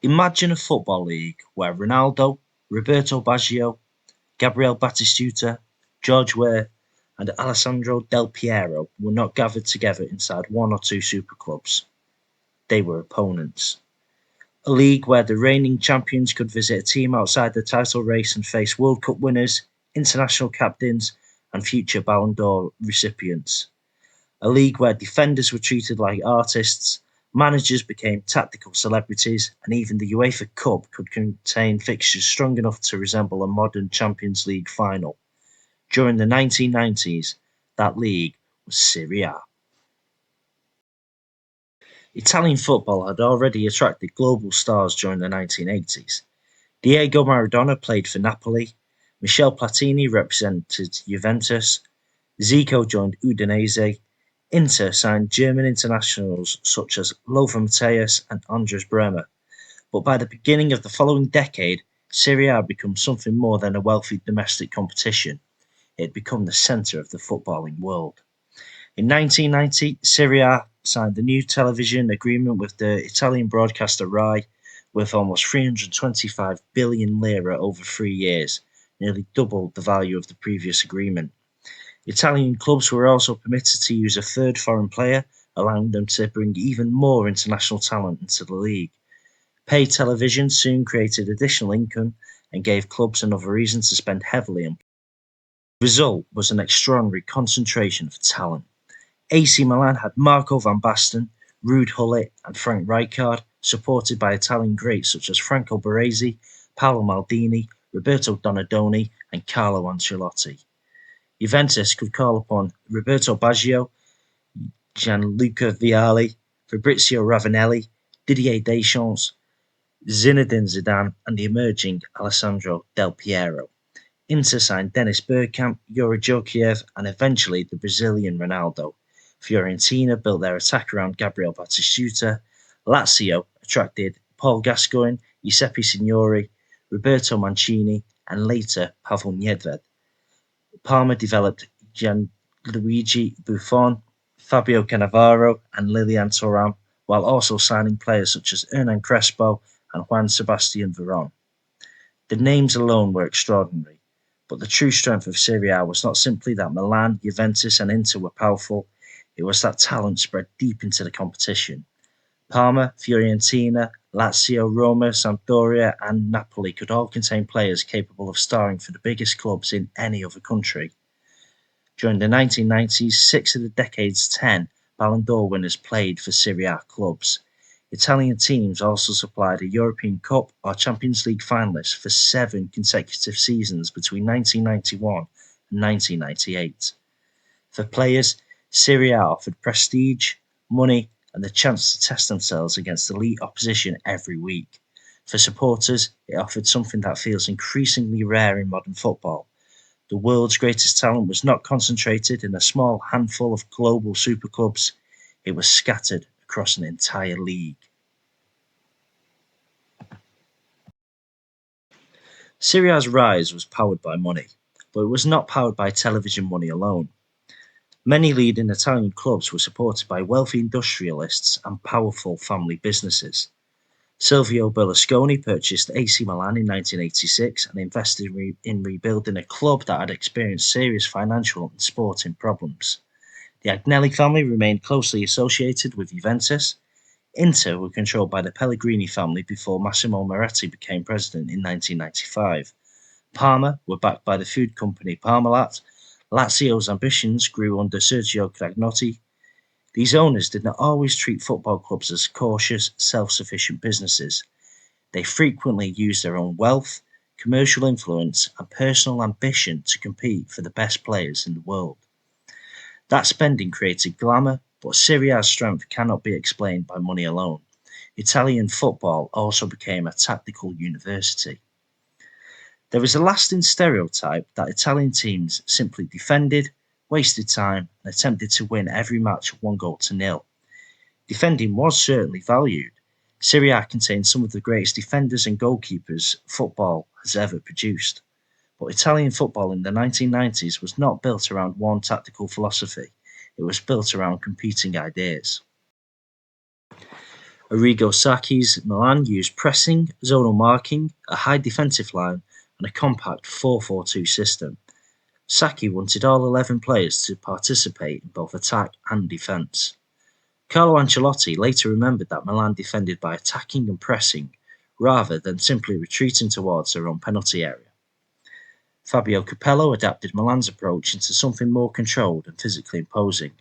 Imagine a football league where Ronaldo, Roberto Baggio, Gabriel Batistuta, George Weah, and Alessandro Del Piero were not gathered together inside one or two super clubs. They were opponents. A league where the reigning champions could visit a team outside the title race and face World Cup winners, international captains, and future Ballon d'Or recipients. A league where defenders were treated like artists, managers became tactical celebrities, and even the UEFA Cup could contain fixtures strong enough to resemble a modern Champions League final. During the 1990s, that league was Serie A. Italian football had already attracted global stars during the 1980s. Diego Maradona played for Napoli, Michel Platini represented Juventus, Zico joined Udinese, Inter signed German internationals such as Lothar Matthäus and Andres Bremer. But by the beginning of the following decade, Serie A had become something more than a wealthy domestic competition. It had become the centre of the footballing world. In 1990, Serie A signed a new television agreement with the Italian broadcaster Rai, worth almost 325 billion lira over 3 years, nearly double the value of the previous agreement. Italian clubs were also permitted to use a third foreign player, allowing them to bring even more international talent into the league. Paid television soon created additional income and gave clubs another reason to spend heavily on. The result was an extraordinary concentration of talent. AC Milan had Marco van Basten, Ruud Gullit and Frank Rijkaard, supported by Italian greats such as Franco Baresi, Paolo Maldini, Roberto Donadoni and Carlo Ancelotti. Juventus could call upon Roberto Baggio, Gianluca Vialli, Fabrizio Ravanelli, Didier Deschamps, Zinedine Zidane and the emerging Alessandro Del Piero. Inter signed Dennis Bergkamp, Yuri Djorkaeff and eventually the Brazilian Ronaldo. Fiorentina built their attack around Gabriel Batistuta. Lazio attracted Paul Gascoigne, Giuseppe Signori, Roberto Mancini and later Pavel Nedved. Parma developed Gianluigi Buffon, Fabio Cannavaro and Lilian Thuram, while also signing players such as Hernan Crespo and Juan Sebastian Veron. The names alone were extraordinary, but the true strength of Serie A was not simply that Milan, Juventus and Inter were powerful, it was that talent spread deep into the competition. Parma, Fiorentina, Lazio, Roma, Sampdoria and Napoli could all contain players capable of starring for the biggest clubs in any other country. During the 1990s, 6 of the decade's 10 Ballon d'Or winners played for Serie A clubs. Italian teams also supplied a European Cup or Champions League finalist for 7 consecutive seasons between 1991 and 1998. For players, Serie A offered prestige, money, and the chance to test themselves against elite opposition every week. For supporters, it offered something that feels increasingly rare in modern football. The world's greatest talent was not concentrated in a small handful of global superclubs, it was scattered across an entire league. Serie A's rise was powered by money, but it was not powered by television money alone. Many leading Italian clubs were supported by wealthy industrialists and powerful family businesses. Silvio Berlusconi purchased AC Milan in 1986 and invested in rebuilding a club that had experienced serious financial and sporting problems. The Agnelli family remained closely associated with Juventus. Inter were controlled by the Pellegrini family before Massimo Moratti became president in 1995. Parma were backed by the food company Parmalat. Lazio's ambitions grew under Sergio Cragnotti. These owners did not always treat football clubs as cautious, self-sufficient businesses. They frequently used their own wealth, commercial influence, and personal ambition to compete for the best players in the world. That spending created glamour, but Serie A's strength cannot be explained by money alone. Italian football also became a tactical university. There is a lasting stereotype that Italian teams simply defended, wasted time, and attempted to win every match 1-0. Defending was certainly valued. Serie A contains some of the greatest defenders and goalkeepers football has ever produced. But Italian football in the 1990s was not built around one tactical philosophy, it was built around competing ideas. Arrigo Sacchi's Milan used pressing, zonal marking, a high defensive line, and a compact 4-4-2 system. Sacchi wanted all 11 players to participate in both attack and defence. Carlo Ancelotti later remembered that Milan defended by attacking and pressing, rather than simply retreating towards their own penalty area. Fabio Capello adapted Milan's approach into something more controlled and physically imposing.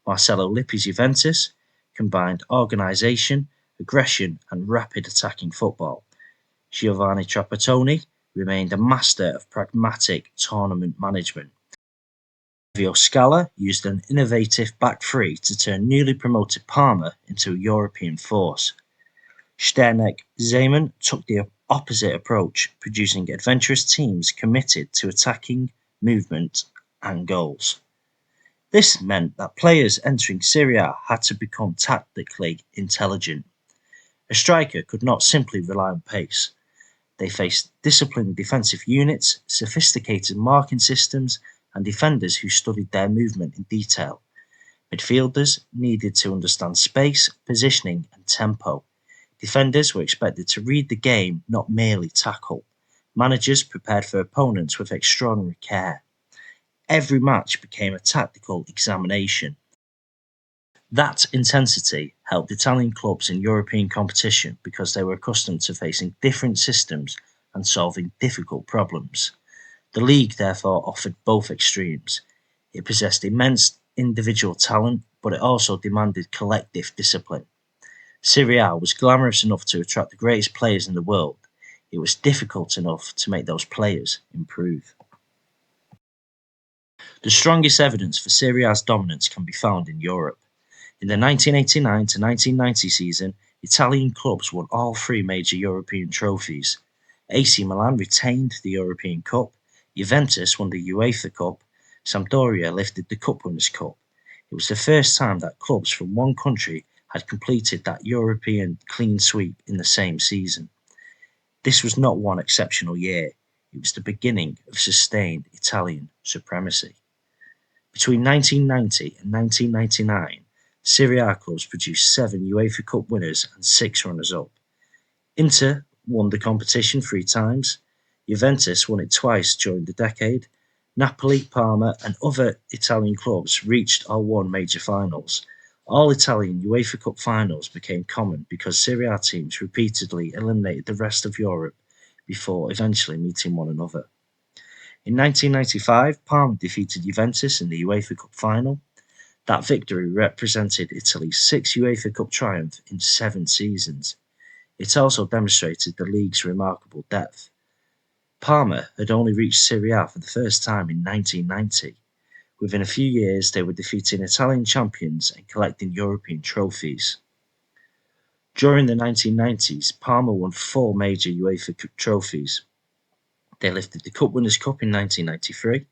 Marcello Lippi's Juventus combined organisation, aggression and rapid attacking football. Giovanni Trapattoni remained a master of pragmatic tournament management. Fabio Scala used an innovative back three to turn newly promoted Parma into a European force. Zdeněk Zeman took the opposite approach, producing adventurous teams committed to attacking, movement and goals. This meant that players entering Serie A had to become tactically intelligent. A striker could not simply rely on pace. They faced disciplined defensive units, sophisticated marking systems, and defenders who studied their movement in detail. Midfielders needed to understand space, positioning, and tempo. Defenders were expected to read the game, not merely tackle. Managers prepared for opponents with extraordinary care. Every match became a tactical examination. That intensity helped Italian clubs in European competition because they were accustomed to facing different systems and solving difficult problems. The league therefore offered both extremes. It possessed immense individual talent, but it also demanded collective discipline. Serie A was glamorous enough to attract the greatest players in the world. It was difficult enough to make those players improve. The strongest evidence for Serie A's dominance can be found in Europe. In the 1989 to 1990 season, Italian clubs won all three major European trophies. AC Milan retained the European Cup, Juventus won the UEFA Cup, Sampdoria lifted the Cup Winners' Cup. It was the first time that clubs from one country had completed that European clean sweep in the same season. This was not one exceptional year, it was the beginning of sustained Italian supremacy. Between 1990 and 1999, Serie A clubs produced 7 UEFA Cup winners and 6 runners-up. Inter won the competition 3 times, Juventus won it twice during the decade, Napoli, Parma and other Italian clubs reached or won major finals. All Italian UEFA Cup finals became common because Serie A teams repeatedly eliminated the rest of Europe before eventually meeting one another. In 1995, Parma defeated Juventus in the UEFA Cup final. That victory represented Italy's 6th UEFA Cup triumph in 7 seasons. It also demonstrated the league's remarkable depth. Parma had only reached Serie A for the first time in 1990. Within a few years, they were defeating Italian champions and collecting European trophies. During the 1990s, Parma won 4 major UEFA Cup trophies. They lifted the Cup Winners' Cup in 1993,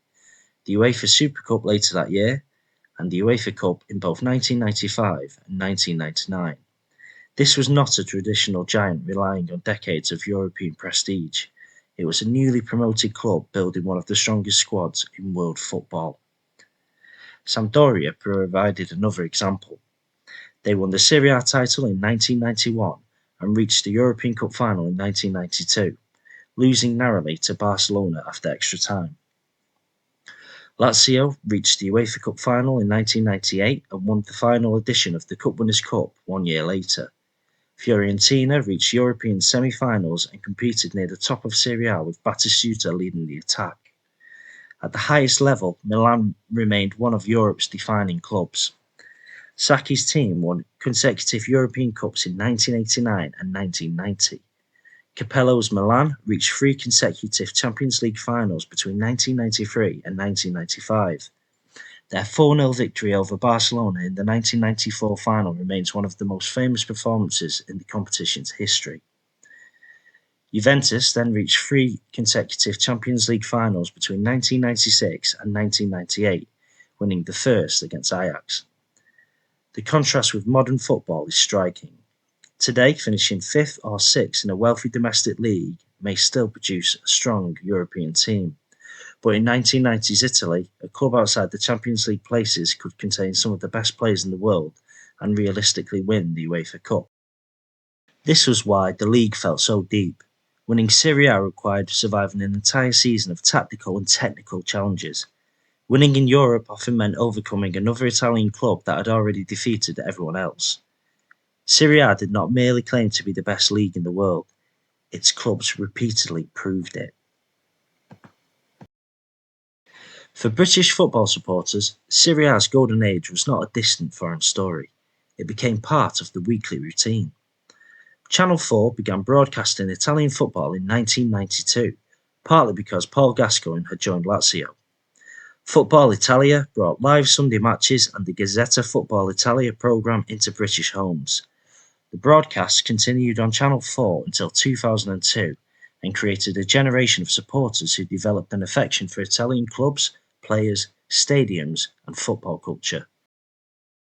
the UEFA Super Cup later that year, and the UEFA Cup in both 1995 and 1999. This was not a traditional giant relying on decades of European prestige. It was a newly promoted club building one of the strongest squads in world football. Sampdoria provided another example. They won the Serie A title in 1991 and reached the European Cup final in 1992, losing narrowly to Barcelona after extra time. Lazio reached the UEFA Cup final in 1998 and won the final edition of the Cup Winners' Cup 1 year later. Fiorentina reached European semi-finals and competed near the top of Serie A with Batistuta leading the attack. At the highest level, Milan remained one of Europe's defining clubs. Sacchi's team won consecutive European Cups in 1989 and 1990. Capello's Milan reached 3 consecutive Champions League finals between 1993 and 1995. Their 4-0 victory over Barcelona in the 1994 final remains one of the most famous performances in the competition's history. Juventus then reached 3 consecutive Champions League finals between 1996 and 1998, winning the first against Ajax. The contrast with modern football is striking. Today, finishing 5th or 6th in a wealthy domestic league may still produce a strong European team. But in 1990s Italy, a club outside the Champions League places could contain some of the best players in the world and realistically win the UEFA Cup. This was why the league felt so deep. Winning Serie A required surviving an entire season of tactical and technical challenges. Winning in Europe often meant overcoming another Italian club that had already defeated everyone else. Serie A did not merely claim to be the best league in the world, its clubs repeatedly proved it. For British football supporters, Serie A's golden age was not a distant foreign story. It became part of the weekly routine. Channel 4 began broadcasting Italian football in 1992, partly because Paul Gascoigne had joined Lazio. Football Italia brought live Sunday matches and the Gazzetta Football Italia programme into British homes. The broadcasts continued on Channel 4 until 2002 and created a generation of supporters who developed an affection for Italian clubs, players, stadiums, and football culture.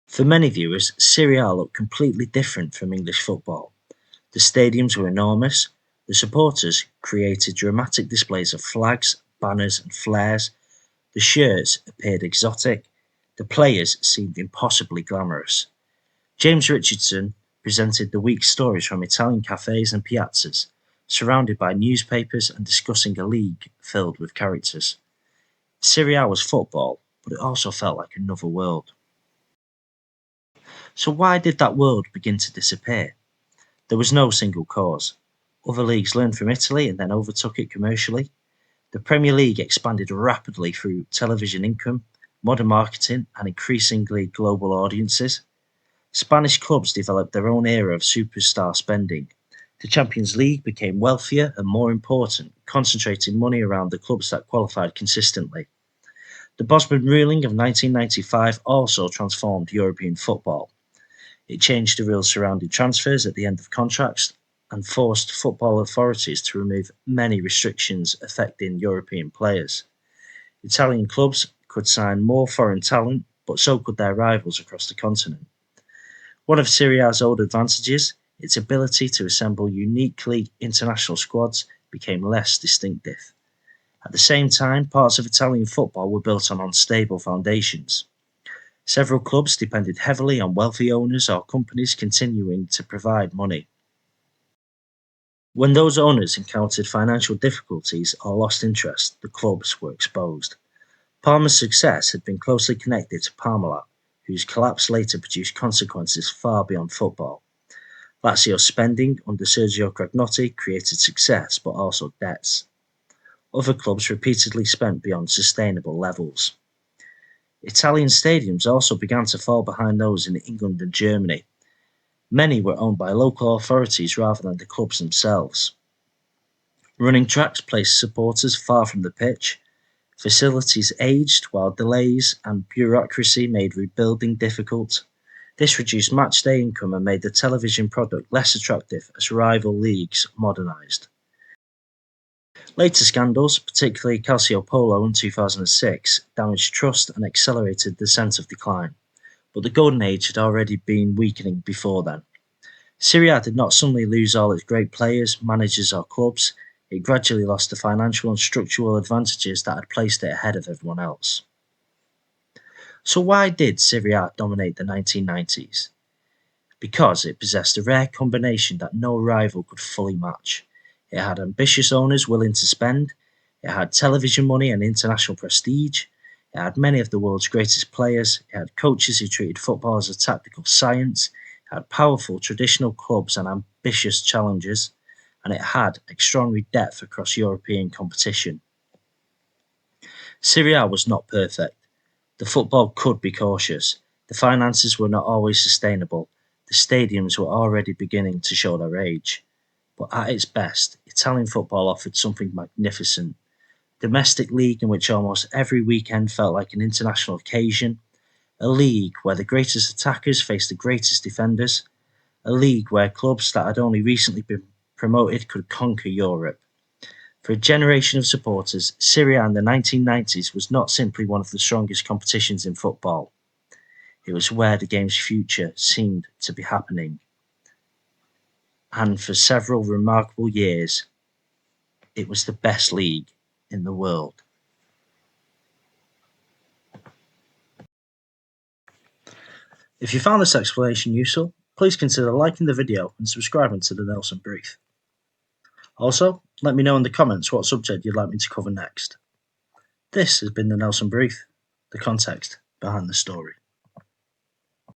For many viewers, Serie A looked completely different from English football. The stadiums were enormous, the supporters created dramatic displays of flags, banners, and flares, the shirts appeared exotic, the players seemed impossibly glamorous. James Richardson presented the week's stories from Italian cafes and piazzas, surrounded by newspapers and discussing a league filled with characters. Serie A was football, but it also felt like another world. So why did that world begin to disappear? There was no single cause. Other leagues learned from Italy and then overtook it commercially. The Premier League expanded rapidly through television income, modern marketing, and increasingly global audiences. Spanish clubs developed their own era of superstar spending. The Champions League became wealthier and more important, concentrating money around the clubs that qualified consistently. The Bosman ruling of 1995 also transformed European football. It changed the rules surrounding transfers at the end of contracts and forced football authorities to remove many restrictions affecting European players. Italian clubs could sign more foreign talent, but so could their rivals across the continent. One of Serie A's old advantages, its ability to assemble uniquely international squads, became less distinctive. At the same time, parts of Italian football were built on unstable foundations. Several clubs depended heavily on wealthy owners or companies continuing to provide money. When those owners encountered financial difficulties or lost interest, the clubs were exposed. Parma's success had been closely connected to Parmalat, whose collapse later produced consequences far beyond football. Lazio's spending under Sergio Cragnotti created success but also debts. Other clubs repeatedly spent beyond sustainable levels. Italian stadiums also began to fall behind those in England and Germany. Many were owned by local authorities rather than the clubs themselves. Running tracks placed supporters far from the pitch. Facilities aged while delays and bureaucracy made rebuilding difficult. This reduced matchday income and made the television product less attractive as rival leagues modernised. Later scandals, particularly Calciopolo in 2006, damaged trust and accelerated the sense of decline, but the golden age had already been weakening before then. Serie A did not suddenly lose all its great players, managers or clubs. It gradually lost the financial and structural advantages that had placed it ahead of everyone else. So why did Serie A dominate the 1990s? Because it possessed a rare combination that no rival could fully match. It had ambitious owners willing to spend, it had television money and international prestige, it had many of the world's greatest players, it had coaches who treated football as a tactical science, it had powerful traditional clubs and ambitious challengers, and it had extraordinary depth across European competition. Serie A was not perfect. The football could be cautious. The finances were not always sustainable. The stadiums were already beginning to show their age. But at its best, Italian football offered something magnificent. A domestic league in which almost every weekend felt like an international occasion. A league where the greatest attackers faced the greatest defenders. A league where clubs that had only recently been promoted could conquer Europe. For a generation of supporters, Serie A in the 1990s was not simply one of the strongest competitions in football. It was where the game's future seemed to be happening. And for several remarkable years, it was the best league in the world. If you found this explanation useful, please consider liking the video and subscribing to the Nelson Brief. Also, let me know in the comments what subject you'd like me to cover next. This has been the Nelson Brief, the context behind the story.